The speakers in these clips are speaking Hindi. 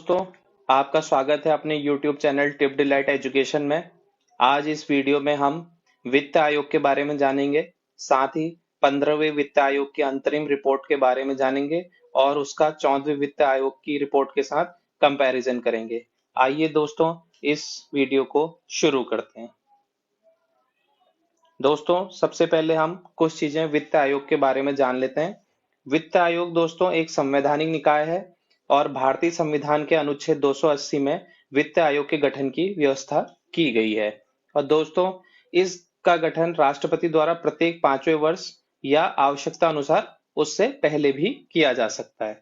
दोस्तों, आपका स्वागत है अपने YouTube channel tip delight education में। आज इस वीडियो में हम वित्त आयोग के बारे में जानेंगे, साथ ही 15वें वित्त आयोग की अंतरिम रिपोर्ट के बारे में जानेंगे और उसका 14वें वित्त आयोग की रिपोर्ट के साथ कंपैरिजन करेंगे। आइए दोस्तों, इस वीडियो को शुरू करते हैं। दोस्तों, सबसे पहले हम कुछ चीजें वित्त आयोग के बारे में जान लेते हैं। वित्त आयोग दोस्तों एक संवैधानिक निकाय है और भारतीय संविधान के अनुच्छेद 280 में वित्त आयोग के गठन की व्यवस्था की गई है। और दोस्तों, इसका गठन राष्ट्रपति द्वारा प्रत्येक 5वें वर्ष या आवश्यकता अनुसार उससे पहले भी किया जा सकता है।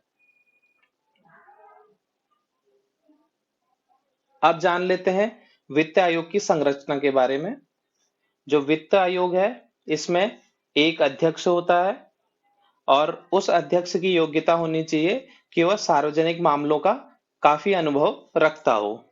अब जान लेते हैं वित्त आयोग की संरचना के बारे में। जो वित्त आयोग है, इसमें एक अध्यक्ष होता है और उस अध्यक्ष की योग्यता होनी चाहिए कि वह सार्वजनिक मामलों का काफी अनुभव रखता हो।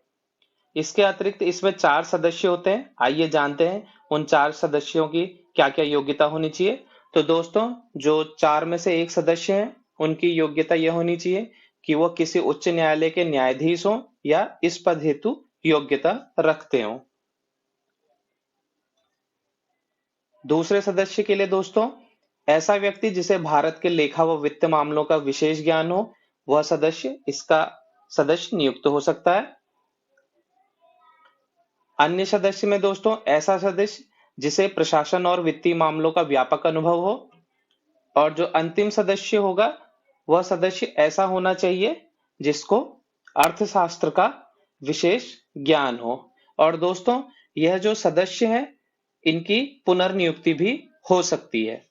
इसके अतिरिक्त इसमें 4 सदस्य होते हैं। आइए जानते हैं उन 4 सदस्यों की क्या क्या योग्यता होनी चाहिए। तो दोस्तों, जो 4 में से एक सदस्य हैं, उनकी योग्यता यह होनी चाहिए कि वह किसी उच्च न्यायालय के न्यायाधीश हों या इस पद हेतु योग्यता रखते हों। दूसरे सदस्य के लिए दोस्तों, ऐसा व्यक्ति जिसे भारत के लेखा व वित्त मामलों का विशेष ज्ञान हो, वह सदस्य इसका सदस्य नियुक्त हो सकता है। अन्य सदस्य में दोस्तों, ऐसा सदस्य जिसे प्रशासन और वित्तीय मामलों का व्यापक अनुभव हो। और जो अंतिम सदस्य होगा, वह सदस्य ऐसा होना चाहिए जिसको अर्थशास्त्र का विशेष ज्ञान हो। और दोस्तों, यह जो सदस्य है, इनकी पुनर्नियुक्ति भी हो सकती है।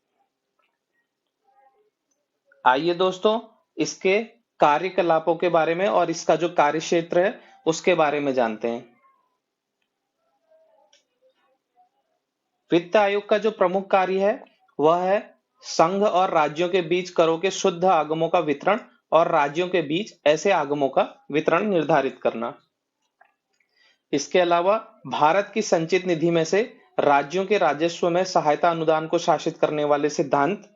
आइए दोस्तों, इसके कार्यकलापों के बारे में और इसका जो कार्य क्षेत्र है उसके बारे में जानते हैं। वित्त आयोग का जो प्रमुख कार्य है वह है संघ और राज्यों के बीच करों के शुद्ध आगमों का वितरण और राज्यों के बीच ऐसे आगमों का वितरण निर्धारित करना। इसके अलावा भारत की संचित निधि में से राज्यों के राजस्व में सहायता अनुदान को शासित करने वाले सिद्धांत।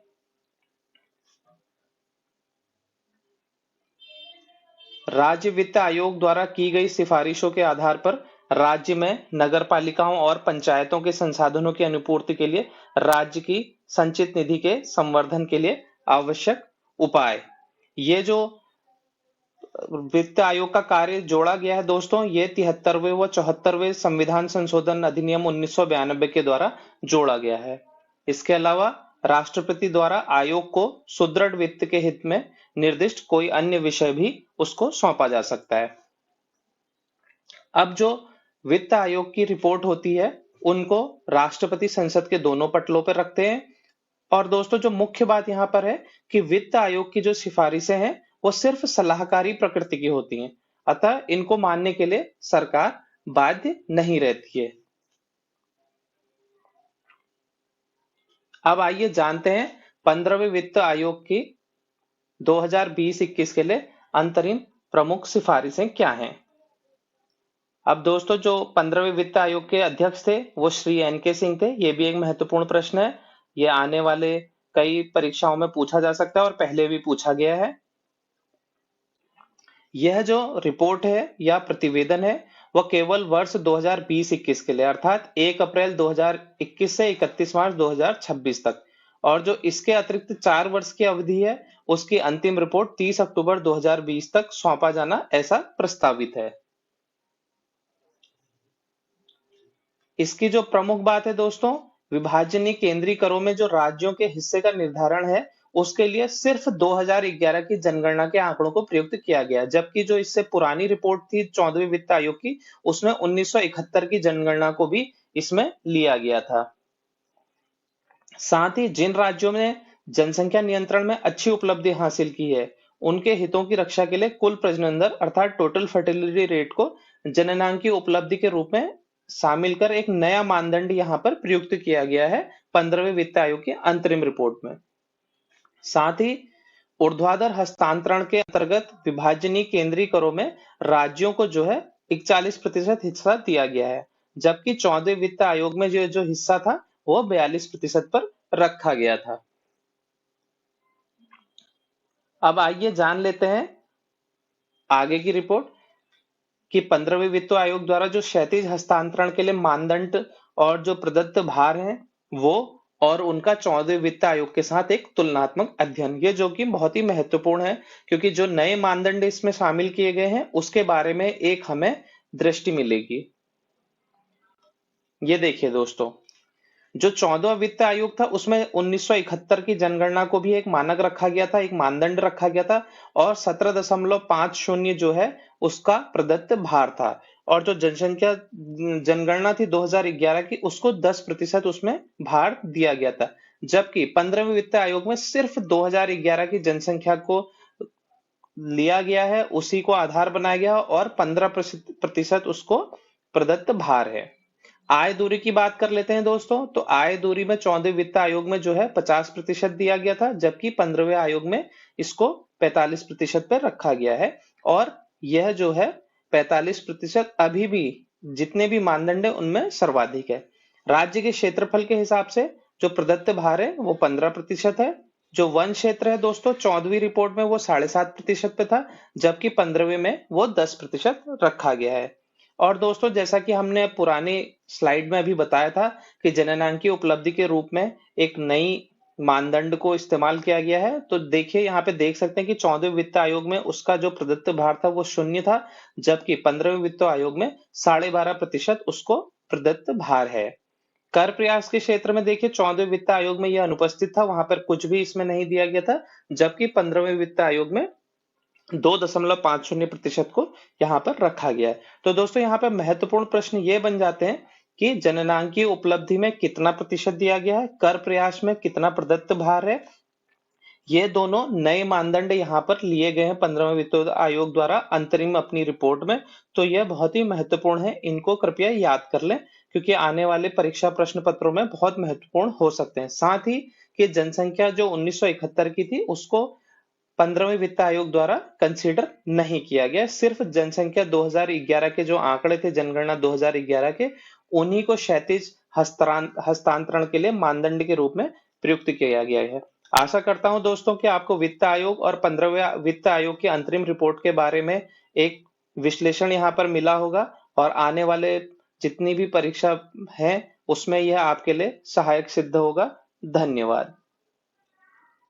राज्य वित्त आयोग द्वारा की गई सिफारिशों के आधार पर राज्य में नगरपालिकाओं और पंचायतों के संसाधनों की अनुपूर्ति के लिए राज्य की संचित निधि के संवर्धन के लिए आवश्यक उपाय। ये जो वित्त आयोग का कार्य जोड़ा गया है दोस्तों, ये 73वें व 74वें संविधान संशोधन अधिनियम 1992 के द्वारा जोड़ा गया है। इसके अलावा राष्ट्रपति द्वारा आयोग को सुदृढ़ वित्त के हित में निर्दिष्ट कोई अन्य विषय भी उसको सौंपा जा सकता है। अब जो वित्त आयोग की रिपोर्ट होती है, उनको राष्ट्रपति संसद के दोनों पटलों पर रखते हैं। और दोस्तों, जो मुख्य बात यहाँ पर है कि वित्त आयोग की जो सिफारिशें हैं वो सिर्फ सलाहकारी प्रकृति की होती हैं, अतः इनको मानने के लिए सरकार बाध्य नहीं रहती है। अब आइए जानते हैं 15वें वित्त आयोग की 2020-21 के लिए अंतरिम प्रमुख सिफारिशें क्या हैं। अब दोस्तों, जो 15वें वित्त आयोग के अध्यक्ष थे वो श्री NK सिंह थे। ये भी एक महत्वपूर्ण प्रश्न है, ये आने वाले कई परीक्षाओं में पूछा जा सकता है और पहले भी पूछा गया है। यह जो रिपोर्ट है या प्रतिवेदन है वह केवल वर्ष 2020-21 के लिए, अर्थात 1 अप्रैल 2021 से 31 मार्च 2026 तक, और जो इसके अतिरिक्त 4 वर्ष की अवधि है उसकी अंतिम रिपोर्ट 30 अक्टूबर 2020 तक सौंपा जाना ऐसा प्रस्तावित है। इसकी जो प्रमुख बात है दोस्तों, विभाजनीय केंद्रीय करों में जो राज्यों के हिस्से का निर्धारण है उसके लिए सिर्फ 2011 की जनगणना के आंकड़ों को प्रयुक्त किया गया, जबकि जो इससे पुरानी रिपोर्ट थी 14वें वित्त आयोग की, उसमें 1971 की जनगणना को भी इसमें लिया गया था। साथ ही जिन राज्यों ने जनसंख्या नियंत्रण में अच्छी उपलब्धि हासिल की है, उनके हितों की रक्षा के लिए कुल प्रजनन दर अर्थात टोटल फर्टिलिटी रेट को जननांकीय उपलब्धि के रूप में शामिल कर एक नया मानदंड यहाँ पर प्रयुक्त किया गया है 15वें वित्त आयोग की अंतरिम रिपोर्ट में। साथ ही ऊर्ध्वाधर हस्तांतरण के अंतर्गत विभाजनीय केंद्रीय करों में राज्यों को जो है 41% हिस्सा दिया गया है, जबकि 14वें वित्त आयोग में जो हिस्सा था वो 42% पर रखा गया था। अब आइए जान लेते हैं आगे की रिपोर्ट। कि 15वें वित्त आयोग द्वारा जो क्षैतिज हस्तांतरण के लिए मानदंड और जो प्रदत्त भार हैं वो, और उनका 14वें वित्त आयोग के साथ एक तुलनात्मक अध्ययन, ये जो कि बहुत ही महत्वपूर्ण है, क्योंकि जो नए मानदंड इसमें शामिल किए गए हैं उसके बारे में एक हमें दृष्टि मिलेगी। ये देखिए दोस्तों, जो 14वां वित्त आयोग था उसमें 1971 की जनगणना को भी एक मानक रखा गया था, एक मानदंड रखा गया था, और 17.50 जो है उसका प्रदत्त भार था। और जो जनसंख्या जनगणना थी 2011 की, उसको 10% उसमें भार दिया गया था, जबकि 15वें वित्त आयोग में सिर्फ 2011 की जनसंख्या को लिया गया है, उसी को आधार बनाया गया और 15% उसको प्रदत्त भार है। आय दूरी की बात कर लेते हैं दोस्तों, तो आय दूरी में 14वें वित्त आयोग में जो है 50% दिया गया था, जबकि 15वें आयोग में इसको 45% पर रखा गया है। और यह जो है 45% अभी भी जितने भी मानदंड है उनमें सर्वाधिक है। राज्य के क्षेत्रफल के हिसाब से जो प्रदत्त भार है वो 15% है। जो वन क्षेत्र है दोस्तों, 14वीं रिपोर्ट में वो 7.5% पे था, जबकि 15वें में वो 10% रखा गया है। और दोस्तों, जैसा कि हमने पुरानी स्लाइड में अभी बताया था कि जननांकीय उपलब्धि के रूप में एक नई मानदंड को इस्तेमाल किया गया है, तो देखिए यहाँ पे देख सकते हैं कि 14वें वित्त आयोग में उसका जो प्रदत्त भार था वो 0 था, जबकि 15वें वित्त आयोग में 12.5% उसको प्रदत्त भार है। कर प्रयास के क्षेत्र में देखिए 14वें वित्त आयोग में यह अनुपस्थित था, वहां पर कुछ भी इसमें नहीं दिया गया था, जबकि 15वें वित्त आयोग में 2.50% को यहाँ पर रखा गया है। तो दोस्तों, यहाँ पर महत्वपूर्ण प्रश्न ये बन जाते हैं कि जननांकीय उपलब्धि में कितना प्रतिशत दिया गया है, कर प्रयास में कितना प्रदत्त भार है। ये दोनों नए मानदंड यहाँ पर लिए गए हैं 15वें वित्त आयोग द्वारा अंतरिम अपनी रिपोर्ट में। तो यह बहुत ही महत्वपूर्ण है, इनको कृपया याद कर लें, क्योंकि आने वाले परीक्षा प्रश्न पत्रों में बहुत महत्वपूर्ण हो सकते हैं। साथ ही कि जनसंख्या जो 1971 की थी उसको 15वें वित्त आयोग द्वारा कंसीडर नहीं किया गया, सिर्फ जनसंख्या 2011 के जो आंकड़े थे जनगणना 2011 के, उन्हीं को क्षैतिज हस्तांतरण के लिए मानदंड के रूप में प्रयुक्त किया गया है। आशा करता हूं दोस्तों कि आपको वित्त आयोग और 15वें वित्त आयोग की अंतरिम रिपोर्ट के बारे में एक विश्लेषण यहाँ पर मिला होगा, और आने वाले जितनी भी परीक्षा है उसमें यह आपके लिए सहायक सिद्ध होगा। धन्यवाद।